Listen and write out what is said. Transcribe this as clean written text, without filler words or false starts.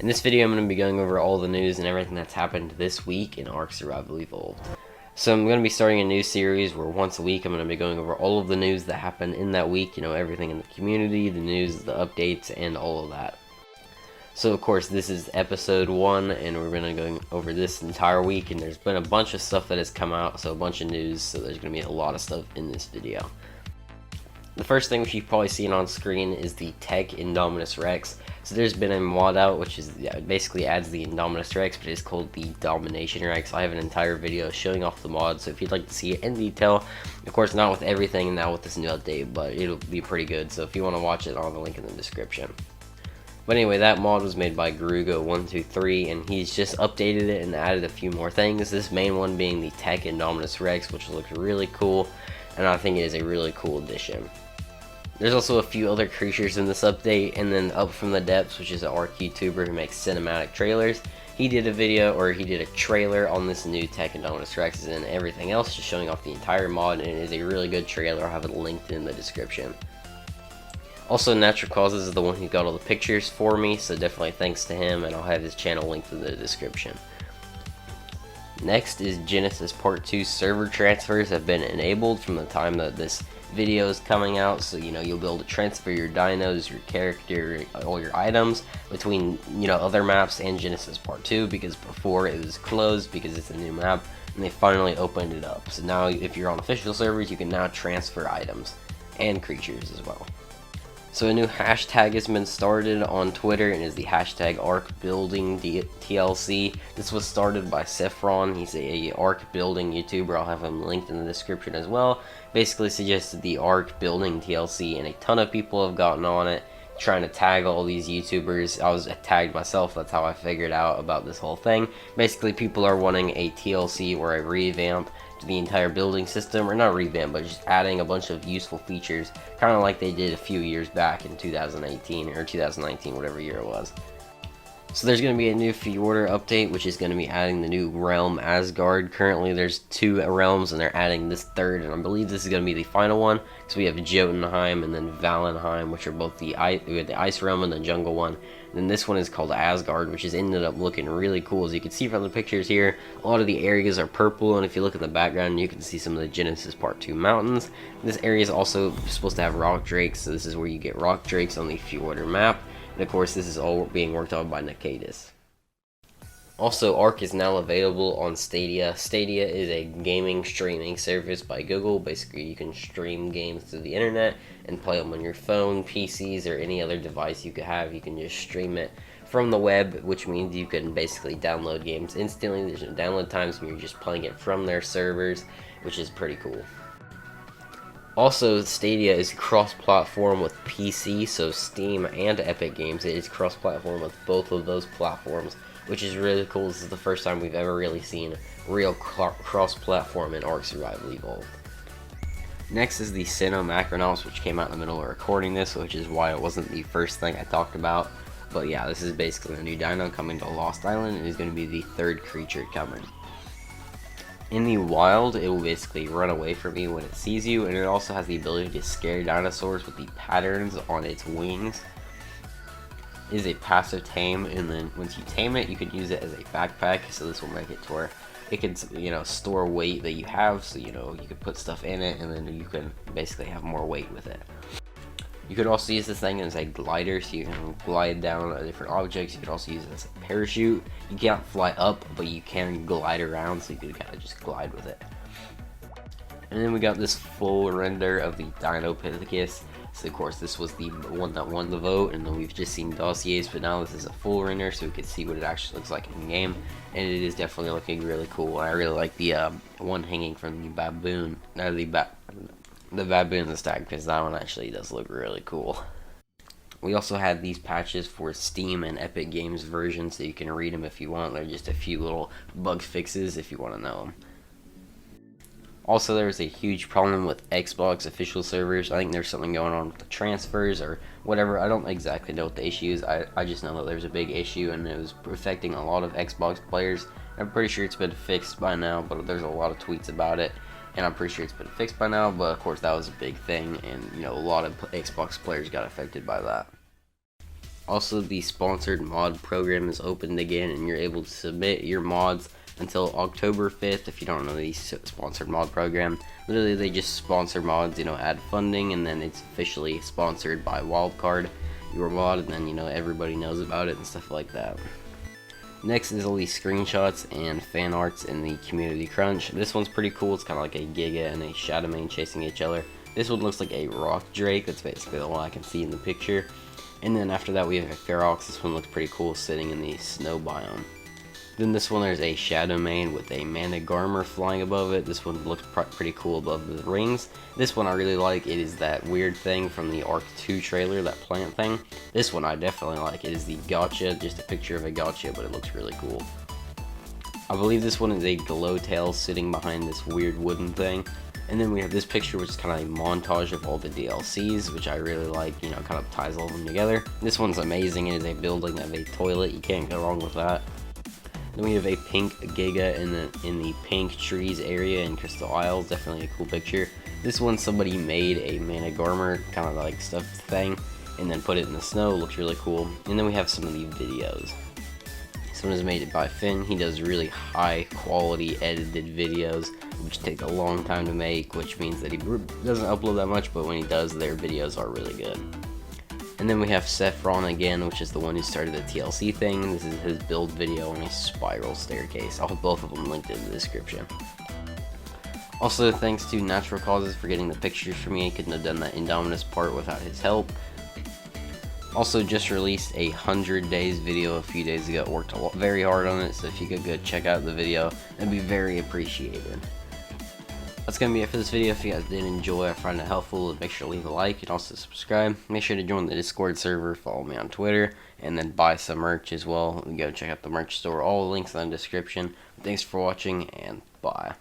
In this video, I'm going to be going over all the news and everything that's happened this week in Ark Survival Evolved. So I'm going to be starting a new series where once a week I'm going to be going over all of the news that happened in that week, everything in the community, the news, the updates, and all of that. So of course this is episode 1 and we're going to go over this entire week, and there's been a bunch of stuff that has come out, so a bunch of news, so there's going to be a lot of stuff in this video. The first thing which you've probably seen on screen is the Tek Indominus Rex. So there's been a mod out which is basically adds the Indominus Rex, but it's called the Domination Rex. I have an entire video showing off the mod, so if you'd like to see it in detail, of course not with everything now with this new update, but it'll be pretty good. So if you want to watch it, I'll have a link in the description. But anyway, that mod was made by Garugo123, and he's just updated it and added a few more things. This main one being the Tek Indominus Rex, which looks really cool, and I think it is a really cool addition. There's also a few other creatures in this update, and then Up From the Depths, which is an Ark YouTuber who makes cinematic trailers. He did a trailer on this new Tek Indominus Rex and everything else, just showing off the entire mod, and it is a really good trailer. I'll have it linked in the description. Also, NaturalCauzes is the one who got all the pictures for me, so definitely thanks to him, and I'll have his channel linked in the description. Next is Genesis Part 2 server transfers have been enabled from the time that this video is coming out, so you'll be able to transfer your dinos, your character, all your items between other maps and Genesis Part 2, because before it was closed because it's a new map and they finally opened it up. So now if you're on official servers, you can now transfer items and creatures as well. So a new hashtag has been started on Twitter, and is the hashtag ArkBuildingTLC. This was started by Saffron. He's a Ark building YouTuber. I'll have him linked in the description as well. Basically suggested the Ark Building TLC, and a ton of people have gotten on it, trying to tag all these YouTubers. I was tagged myself. That's how I figured out about this whole thing. Basically, people are wanting a TLC or a revamp to the entire building system, or not revamp, but just adding a bunch of useful features, kind of like they did a few years back in 2018 or 2019, whatever year it was. So there's going to be a new Fjordur update, which is going to be adding the new realm Asgard. Currently there's 2 realms, and they're adding this third, and I believe this is going to be the final one. So we have Jotunheim and then Valenheim, which are both we have the ice realm and the jungle one. And then this one is called Asgard, which has ended up looking really cool. As you can see from the pictures here, a lot of the areas are purple, and if you look in the background, you can see some of the Genesis Part 2 mountains. This area is also supposed to have rock drakes, so this is where you get rock drakes on the Fjordur map. And of course, this is all being worked on by NaturalCauzes. Also, Ark is now available on Stadia. Stadia is a gaming streaming service by Google. Basically, you can stream games through the internet and play them on your phone, PCs, or any other device you could have. You can just stream it from the web, which means you can basically download games instantly. There's no download times, and you're just playing it from their servers, which is pretty cool. Also, Stadia is cross-platform with PC, so Steam and Epic Games. It is cross-platform with both of those platforms, which is really cool. This is the first time we've ever really seen real cross-platform in Ark Survival Evolved. Next is the Cinno Macronauts, which came out in the middle of recording this, which is why it wasn't the first thing I talked about. But yeah, this is basically a new dino coming to Lost Island, and is going to be the 3rd creature coming. In the wild, it will basically run away from you when it sees you, and it also has the ability to scare dinosaurs with the patterns on its wings. It is a passive tame, and then once you tame it, you can use it as a backpack, so this will make it to where it can store weight that you have, so you can put stuff in it, and then you can basically have more weight with it. You could also use this thing as a glider, so you can glide down different objects. You could also use it as a parachute. You can't fly up, but you can glide around, so you can kind of just glide with it. And then we got this full render of the Dinopithecus. So of course this was the one that won the vote, and then we've just seen dossiers, but now this is a full render, so we can see what it actually looks like in game, and it is definitely looking really cool. I really like the one hanging from the baboon, the baboon stack, because that one actually does look really cool. We also had these patches for Steam and Epic Games versions, so you can read them if you want. They're just a few little bug fixes if you want to know them. Also, there's a huge problem with Xbox official servers. I think there's something going on with the transfers or whatever. I don't exactly know what the issue is. I just know that there's a big issue, and it was affecting a lot of Xbox players. I'm pretty sure it's been fixed by now, but there's a lot of tweets about it, and I'm pretty sure it's been fixed by now. But of course, that was a big thing, and a lot of Xbox players got affected by that. Also, the sponsored mod program is opened again, and you're able to submit your mods until October 5th. If you don't know the sponsored mod program, literally they just sponsor mods, add funding, and then it's officially sponsored by Wildcard, your mod, and then everybody knows about it and stuff like that. Next is all these screenshots and fan arts in the community crunch. This one's pretty cool. It's kind of like a Giga and a Shadowmane chasing each other. This one looks like a rock drake. That's basically the one I can see in the picture. And then after that we have a Ferox. This one looks pretty cool, sitting in the snow biome. Then this one, there's a Shadowmane with a Mana Garmer flying above it. This one looks pretty cool above the rings. This one I really like. It is that weird thing from the Arc 2 trailer, that plant thing. This one I definitely like. It is the Gotcha, just a picture of a Gotcha, but it looks really cool. I believe this one is a Glowtail sitting behind this weird wooden thing. And then we have this picture, which is kind of a montage of all the DLCs, which I really like, kind of ties all of them together. This one's amazing. It is a building of a toilet. You can't go wrong with that. Then we have a pink Giga in the pink trees area in Crystal Isles. Definitely a cool picture. This one, somebody made a Mana Garmer kind of like stuffed thing and then put it in the snow. Looks really cool. And then we have some of the videos. This one is made by Finn. He does really high quality edited videos, which take a long time to make, which means that he doesn't upload that much, but when he does, their videos are really good. And then we have Saffron again, which is the one who started the TLC thing. This is his build video on a spiral staircase. I'll have both of them linked in the description. Also, thanks to NaturalCauzes for getting the pictures for me. I couldn't have done that Indominus part without his help. Also, just released a 100 days video a few days ago. Worked very hard on it, so if you could go check out the video, that'd be very appreciated. That's going to be it for this video. If you guys did enjoy, I find it helpful, make sure to leave a like and also subscribe. Make sure to join the Discord server, follow me on Twitter, and then buy some merch as well. Go check out the merch store. All the links in the description. Thanks for watching, and bye.